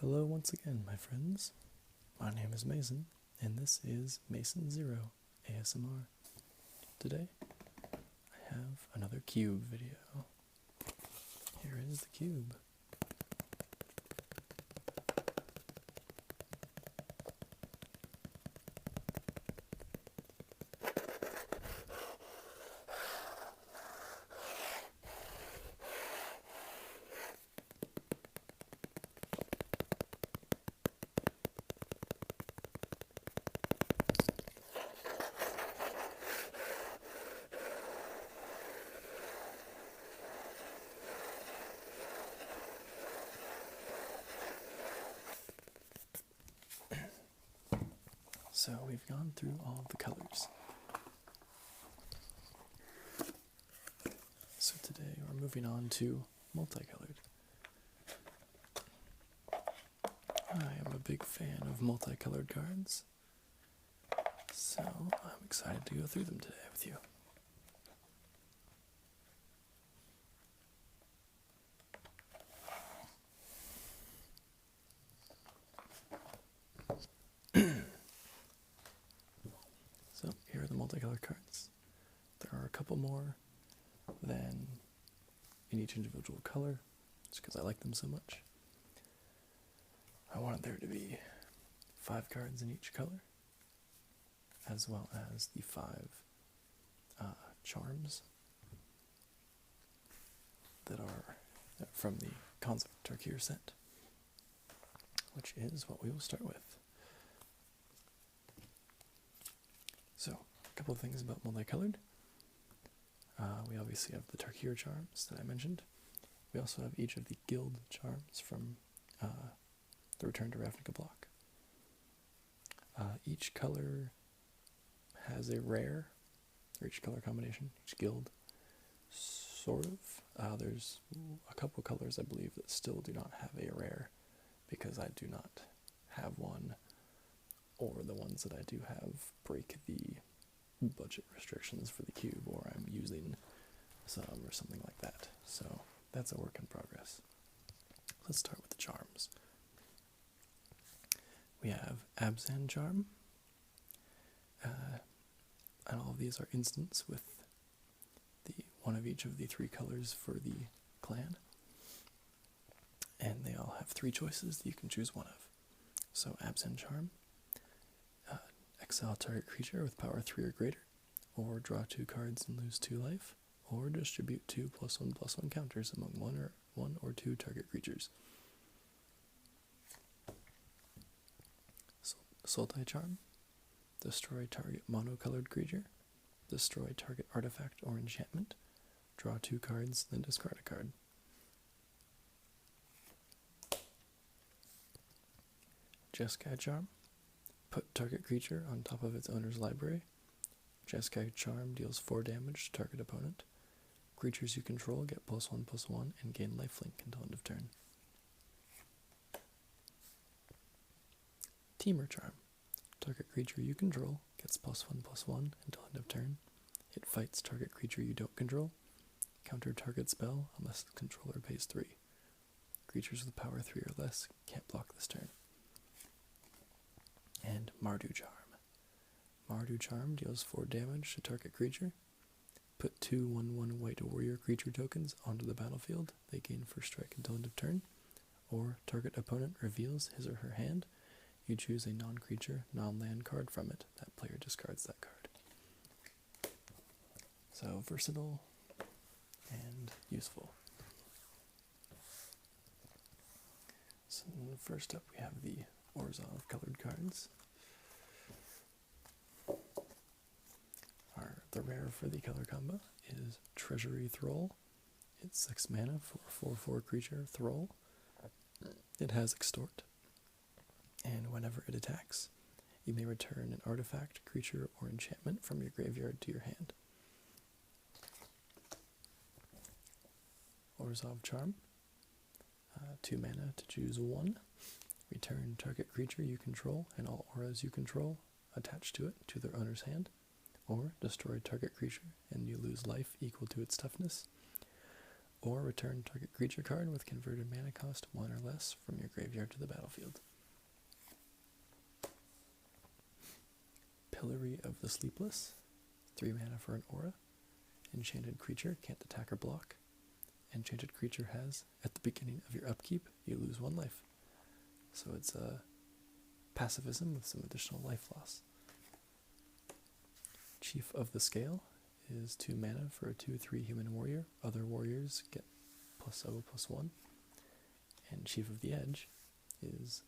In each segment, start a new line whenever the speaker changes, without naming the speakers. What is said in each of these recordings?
Hello once again, my friends. My name is Mason, and this is Mason Zero ASMR. Today, I have another cube video. Here is the cube. So we've gone through all of the colors. So today we're moving on to multicolored. I am a big fan of multicolored cards, so I'm excited to go through them today with you. So here are the multicolored cards. There are a couple more than in each individual color, just because I like them so much. I wanted there to be 5 cards in each color, as well as the 5 charms that are from the Concept Tarkir set, which is what we will start with. So, a couple of things about multicolored. We obviously have the Tarkir charms that I mentioned. We also have each of the guild charms from the Return to Ravnica block. Each color has a rare, or each color combination, each guild, sort of. There's a couple colors, I believe, that still do not have a rare, because I do not have one, or the ones that I do have break the budget restrictions for the cube, or I'm using some or something like that. So that's a work in progress. Let's start with the charms. We have Abzan charm, and all of these are instants with one of each of the 3 colors for the clan, and they all have 3 choices that you can choose one of. So Abzan charm, exile target creature with power 3 or greater, or draw 2 cards and lose 2 life, or distribute 2 +1/+1 counters among one or 2 target creatures. Sultai charm, destroy target monocolored creature, destroy target artifact or enchantment, draw 2 cards, then discard a card. Jeskai charm, put target creature on top of its owner's library. Jeskai charm deals 4 damage to target opponent. Creatures you control get +1/+1 and gain lifelink until end of turn. Teamer charm, target creature you control gets +1/+1 until end of turn. It fights target creature you don't control. Counter target spell unless the controller pays 3. Creatures with power 3 or less can't block this turn. And Mardu charm. Mardu charm deals 4 damage to target creature. Put 2 1/1 white warrior creature tokens onto the battlefield. They gain first strike until end of turn. Or target opponent reveals his or her hand. You choose a non-creature, non-land card from it. That player discards that card. So versatile and useful. So first up we have the Orzhov colored cards. The rare for the color combo is Treasury Thrall. It's 6 mana for a 4/4 creature Thrall. It has Extort, and whenever it attacks, you may return an artifact, creature, or enchantment from your graveyard to your hand. Orzhov charm, 2 mana to choose 1. Return target creature you control and all auras you control attached to it to their owner's hand, or destroy target creature and you lose life equal to its toughness, or return target creature card with converted mana cost 1 or less from your graveyard to the battlefield. Pillory of the Sleepless, 3 mana for an aura. Enchanted creature can't attack or block. Enchanted creature has, at the beginning of your upkeep, you lose 1 life. So it's a pacifism with some additional life loss. Chief of the Scale is 2 mana for a 2/3 human warrior. Other warriors get +0/+1. And Chief of the Edge is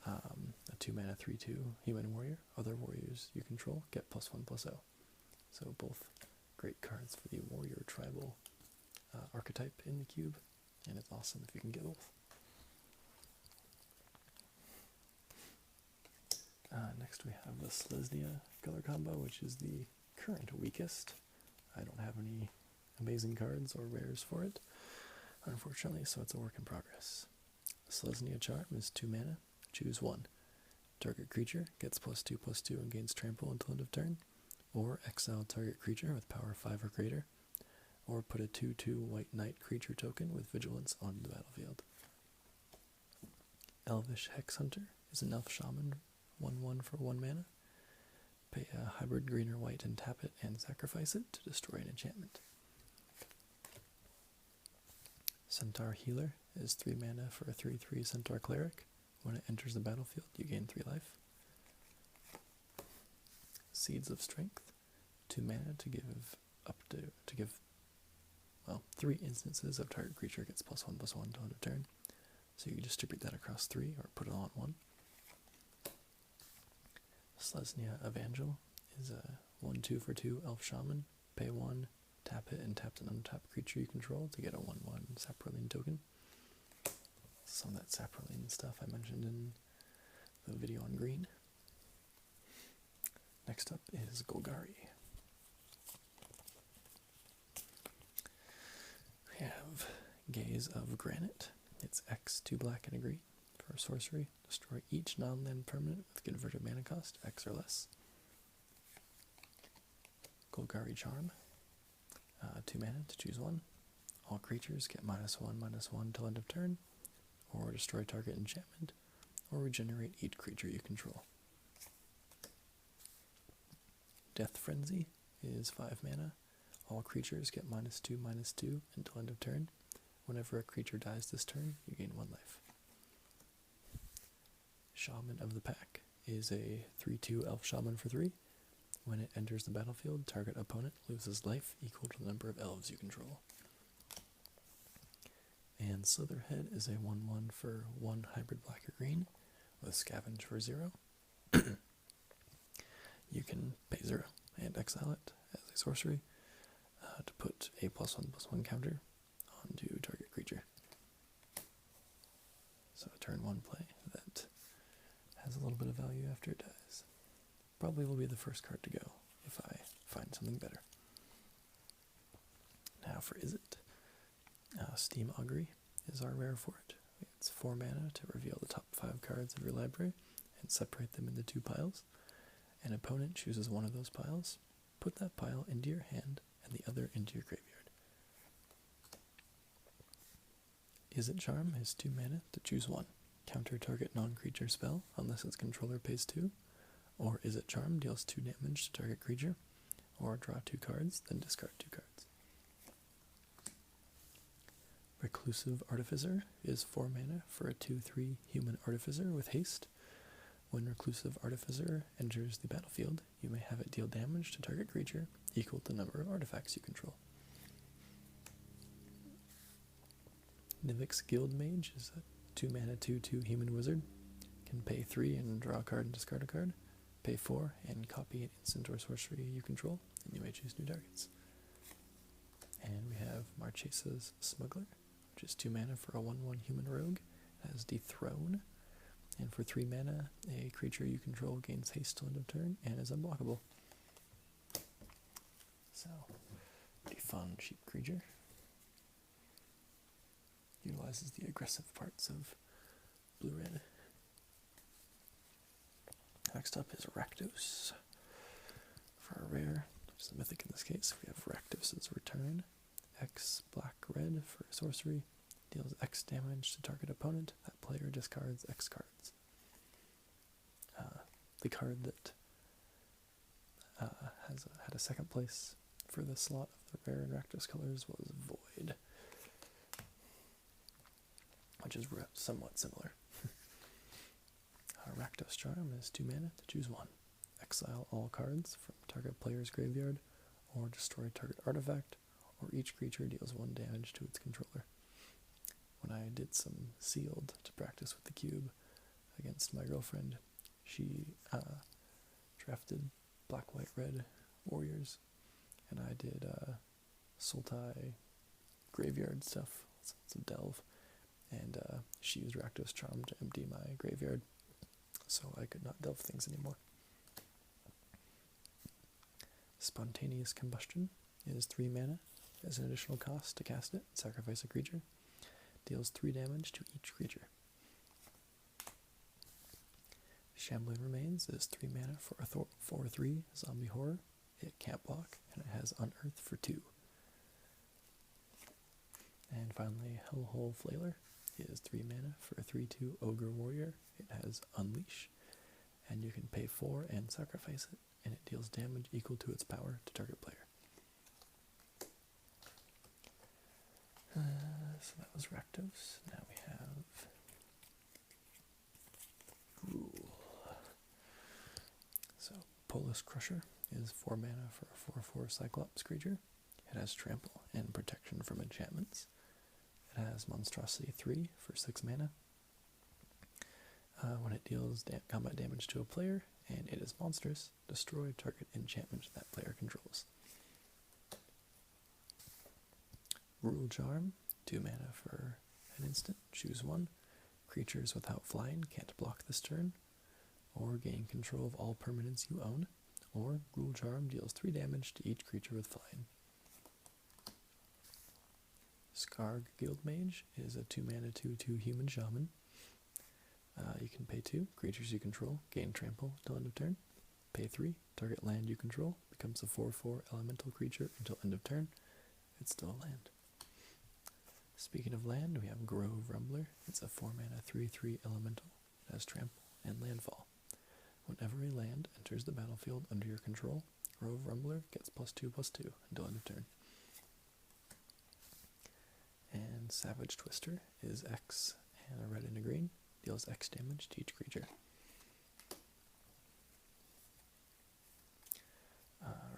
a 2 mana 3/2 human warrior. Other warriors you control get +1/+0. So both great cards for the warrior tribal archetype in the cube, and it's awesome if you can get both. Next we have the Selesnya color combo, which is the current weakest. I don't have any amazing cards or rares for it, unfortunately, so it's a work in progress. Selesnya Charm is 2 mana, choose 1. Target creature gets +2/+2 and gains trample until end of turn, or exile target creature with power 5 or greater, or put a 2/2 white knight creature token with vigilance onto the battlefield. Elvish Hex Hunter is an elf shaman, 1/1 for 1 mana. Pay a hybrid green or white and tap it and sacrifice it to destroy an enchantment. Centaur Healer is 3 mana for a 3/3 Centaur Cleric. When it enters the battlefield, you gain 3 life. Seeds of Strength, 2 mana to give 3 instances of target creature gets +1/+1 till end of turn. So you distribute that across 3 or put it all on 1. Selesnya Evangel is a 1/2 for 2 elf shaman. Pay 1, tap it, and tap an untapped creature you control to get a 1/1 Saproline token. Some of that Saproline stuff I mentioned in the video on green. Next up is Golgari. We have Gaze of Granite. It's X, 2 black and a green. For sorcery, destroy each non-land permanent with converted mana cost X or less. Golgari Charm, 2 mana to choose 1. All creatures get -1/-1 till end of turn, or destroy target enchantment, or regenerate each creature you control. Death Frenzy is 5 mana. All creatures get -2/-2 until end of turn. Whenever a creature dies this turn, you gain 1 life. Shaman of the Pack is a 3/2 elf shaman for 3. When it enters the battlefield, target opponent loses life equal to the number of elves you control. And Slitherhead is a 1/1 for 1 hybrid black or green with Scavenge for 0. You can pay 0 and exile it as a sorcery to put a +1/+1 counter onto target creature. So a turn 1 play that has a little bit of value after it dies. Probably will be the first card to go if I find something better. Now for Is It? Steam Augury is our rare for it. It's 4 mana to reveal the top 5 cards of your library and separate them into 2 piles. An opponent chooses one of those piles. Put that pile into your hand and the other into your graveyard. Is It Charm is 2 mana to choose 1. Counter target non-creature spell unless its controller pays 2. Or Is It Charm deals 2 damage to target creature. Or draw 2 cards, then discard 2 cards. Reclusive Artificer is 4 mana for a 2/3 human artificer with haste. When Reclusive Artificer enters the battlefield, you may have it deal damage to target creature equal to the number of artifacts you control. Nivix Guildmage is a 2 mana 2/2 human wizard. Can pay 3 and draw a card and discard a card. Pay 4 and copy an instant or sorcery you control, and you may choose new targets. And we have Marchesa's Smuggler, which is 2 mana for a 1/1 human rogue. It has Dethrone. And for 3 mana, a creature you control gains haste till end of turn and is unblockable. So, pretty fun, cheap creature. Utilizes the aggressive parts of blue-red. Next up is Rectums. For a rare, which is a mythic in this case, we have Rectus' Return. X black red for sorcery. Deals X damage to target opponent. That player discards X cards. The card that had a second place for the slot of the rare and Rectus colors was Void, which is somewhat similar. Rakdos Charm is 2 mana to choose one. Exile all cards from target player's graveyard, or destroy target artifact, or each creature deals 1 damage to its controller. When I did some sealed to practice with the cube against my girlfriend, she drafted black, white, red warriors, and I did Sultai graveyard stuff, some delve, and she used Rakdos Charm to empty my graveyard, so I could not delve things anymore. Spontaneous Combustion is 3 mana as an additional cost to cast it, sacrifice a creature, deals 3 damage to each creature. Shambling Remains is 3 mana for a 4/3 zombie horror. It can't block, and it has Unearth for 2. And finally, Hellhole Flailer is 3 mana for a 3/2 ogre warrior. It has Unleash, and you can pay 4 and sacrifice it, and it deals damage equal to its power to target player. So that was Rectos. Now we have Gruul. So Polis Crusher is 4 mana for a 4/4 Cyclops creature. It has Trample and Protection from enchantments. It has Monstrosity 3 for 6 mana. When it deals combat damage to a player, and it is monstrous, destroy target enchantment that player controls. Rule Charm, 2 mana for an instant, choose one. Creatures without flying can't block this turn, or gain control of all permanents you own, or Rule Charm deals 3 damage to each creature with flying. Skarg Guildmage is a 2 mana 2/2 human shaman. You can pay 2, creatures you control gain trample until end of turn. Pay 3, target land you control becomes a 4/4 elemental creature until end of turn. It's still a land. Speaking of land, we have Grove Rumbler. It's a 4 mana 3/3 elemental. It has trample and landfall. Whenever a land enters the battlefield under your control, Grove Rumbler gets +2/+2 until end of turn. And Savage Twister is X and a red and a green. Deals X damage to each creature.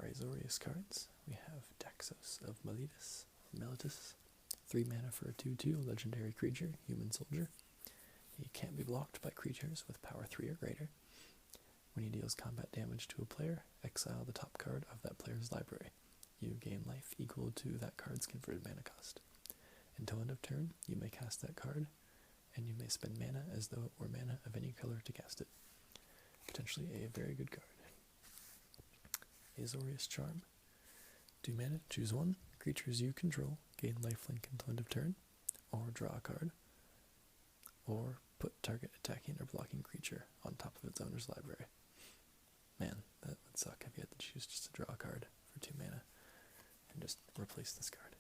Razorius cards. We have Daxos of Melitus. 3 mana for a 2/2 legendary creature, human soldier. He can't be blocked by creatures with power 3 or greater. When he deals combat damage to a player, exile the top card of that player's library. You gain life equal to that card's converted mana cost. Until end of turn, you may cast that card, and you may spend mana as though it were mana of any color to cast it. Potentially a very good card. Azorius Charm. 2 mana, choose one. Creatures you control gain lifelink until end of turn, or draw a card, or put target attacking or blocking creature on top of its owner's library. Man, that would suck if you had to choose just to draw a card for 2 mana and just replace this card.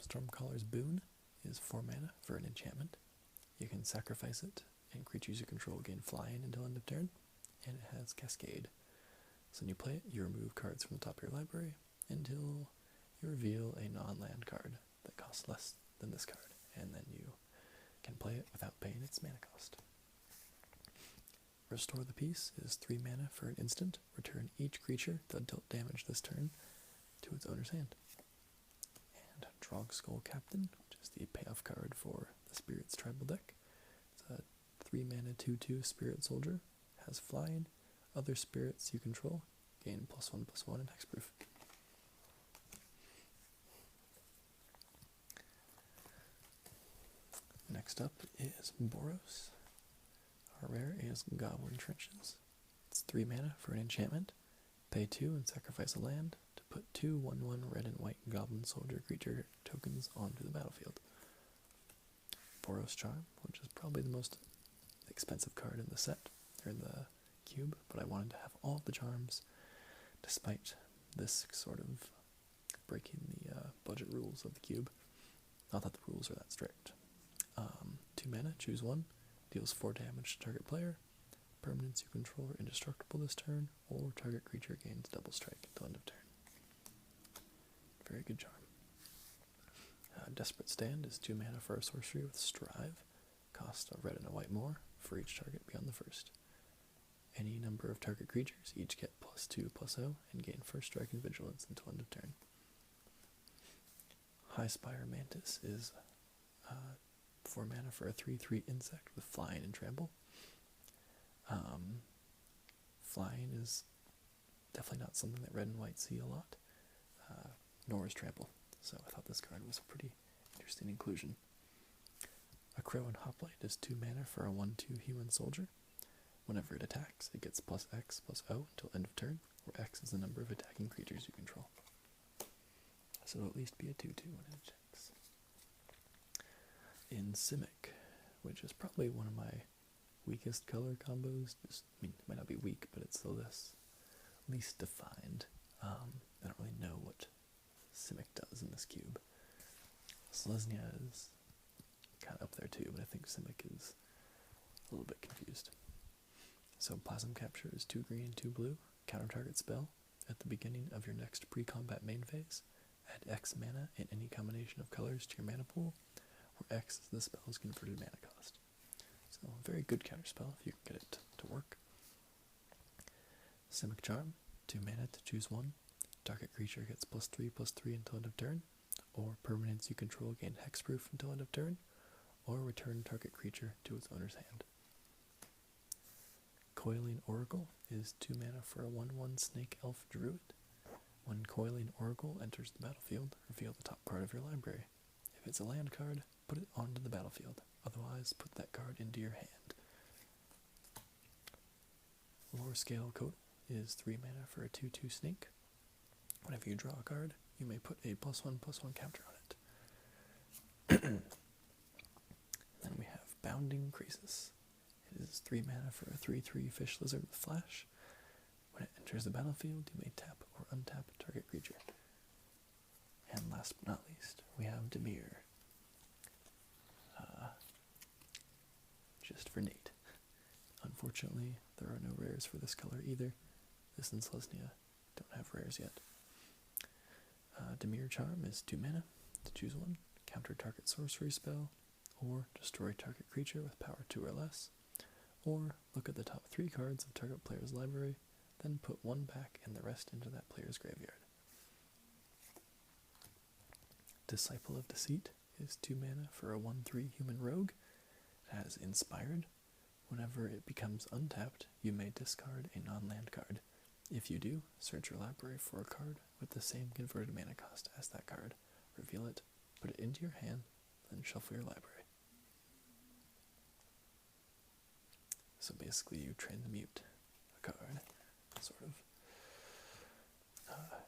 Stormcaller's Boon is 4 mana for an enchantment. You can sacrifice it, and creatures you control gain flying until end of turn, and it has Cascade. So when you play it, you remove cards from the top of your library until you reveal a non-land card that costs less than this card, and then you can play it without paying its mana cost. Restore the Peace is 3 mana for an instant. Return each creature that dealt damage this turn to its owner's hand. And Drogskull Captain, which is the payoff card for the Spirit's tribal deck. It's a 3 mana 2/2 Spirit Soldier. Has flying. Other spirits you control gain +1/+1 and hexproof. Next up is Boros. Our rare is Goblin Trenches. It's 3 mana for an enchantment. Pay 2 and sacrifice a land to put 2 1/1 red and white Goblin Soldier creature tokens onto the battlefield. Boros Charm, which is probably the most expensive card in the set, or in the cube, but I wanted to have all the charms, despite this sort of breaking the budget rules of the cube. Not that the rules are that strict. 2 mana, choose one, deals 4 damage to target player. Permanents you control are indestructible this turn, or target creature gains double strike until end of turn. Very good charm. Desperate Stand is 2 mana for a sorcery with Strive. Cost a red and a white more for each target beyond the first. Any number of target creatures each get +2/+0 and gain first strike and vigilance until end of turn. Highspire Mantis is 4 mana for a 3/3 insect with flying and trample. Flying is definitely not something that red and white see a lot, nor is trample, so I thought this card was a pretty interesting inclusion. A Crow and Hoplite is 2 mana for a 1/2 human soldier. Whenever it attacks, it gets +X/+0 until end of turn, where X is the number of attacking creatures you control. So it'll at least be a 2/2 when it attacks. In Simic, which is probably one of my weakest color combos, it might not be weak, but it's the least defined. I don't really know what Simic does in this cube. Selesnya is kind of up there too, but I think Simic is a little bit confused. So Plasm Capture is 2 green, 2 blue, counter target spell. At the beginning of your next pre-combat main phase, add X mana in any combination of colors to your mana pool, where X is the spell's converted mana cost. So a very good counter spell if you can get it to work. Simic Charm, 2 mana to choose one. Target creature gets +3/+3 until end of turn, or permanents you control gain hexproof until end of turn, or return target creature to its owner's hand. Coiling Oracle is 2 mana for a 1/1 Snake Elf Druid. When Coiling Oracle enters the battlefield, reveal the top card of your library. If it's a land card, put it onto the battlefield. Otherwise, put that card into your hand. Lore Scale Code is 3 mana for a 2/2 snake. Whenever you draw a card, you may put a +1/+1 counter on it. Then we have Bounding Crisis. It is 3 mana for a 3/3 fish lizard with flash. When it enters the battlefield, you may tap or untap target creature. And last but not least, we have Damir. Just for Nate. Unfortunately, there are no rares for this color either. This and Selesnya don't have rares yet. Damir Charm is 2 mana to choose one. Counter target sorcery spell, or destroy target creature with power 2 or less. Or look at the top 3 cards of target player's library, then put 1 back and the rest into that player's graveyard. Disciple of Deceit is 2 mana for a 1/3 human rogue. It has Inspired. Whenever it becomes untapped, you may discard a non-land card. If you do, search your library for a card with the same converted mana cost as that card. Reveal it, put it into your hand, then shuffle your library. So basically you transmute a card, sort of.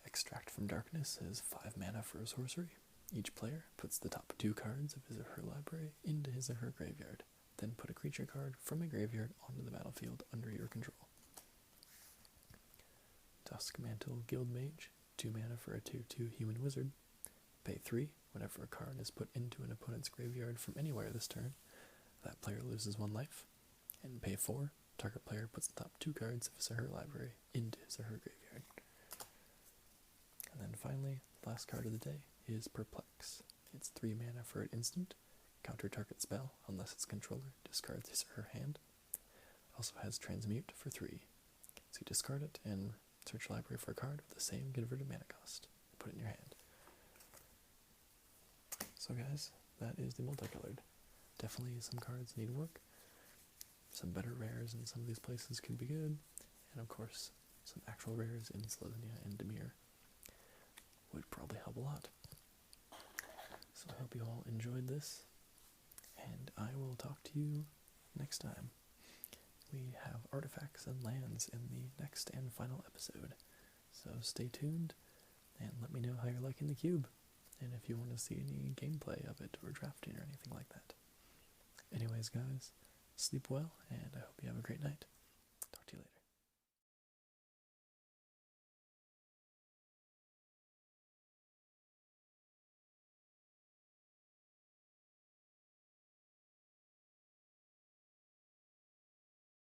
Extract from Darkness is 5 mana for a sorcery. Each player puts the top 2 cards of his or her library into his or her graveyard, then put a creature card from a graveyard onto the battlefield under your control. Duskmantle Guildmage, 2 mana for a 2/2 human wizard. Pay 3 whenever a card is put into an opponent's graveyard from anywhere this turn. That player loses 1 life. And pay 4, target player puts the top 2 cards of his or her library into his or her graveyard. And then finally, the last card of the day is Perplex. It's 3 mana for an instant. Counter target spell unless its controller discards his or her hand. Also has Transmute for 3. So you discard it and search your library for a card with the same converted mana cost. Put it in your hand. So guys, that is the Multicolored. Definitely some cards need work. Some better rares in some of these places could be good. And of course, some actual rares in Selesnya and Damir would probably help a lot. So I hope you all enjoyed this, and I will talk to you next time. We have artifacts and lands in the next and final episode, so stay tuned and let me know how you're liking the cube, and if you want to see any gameplay of it or drafting or anything like that. Anyways guys, sleep well, and I hope you have a great night.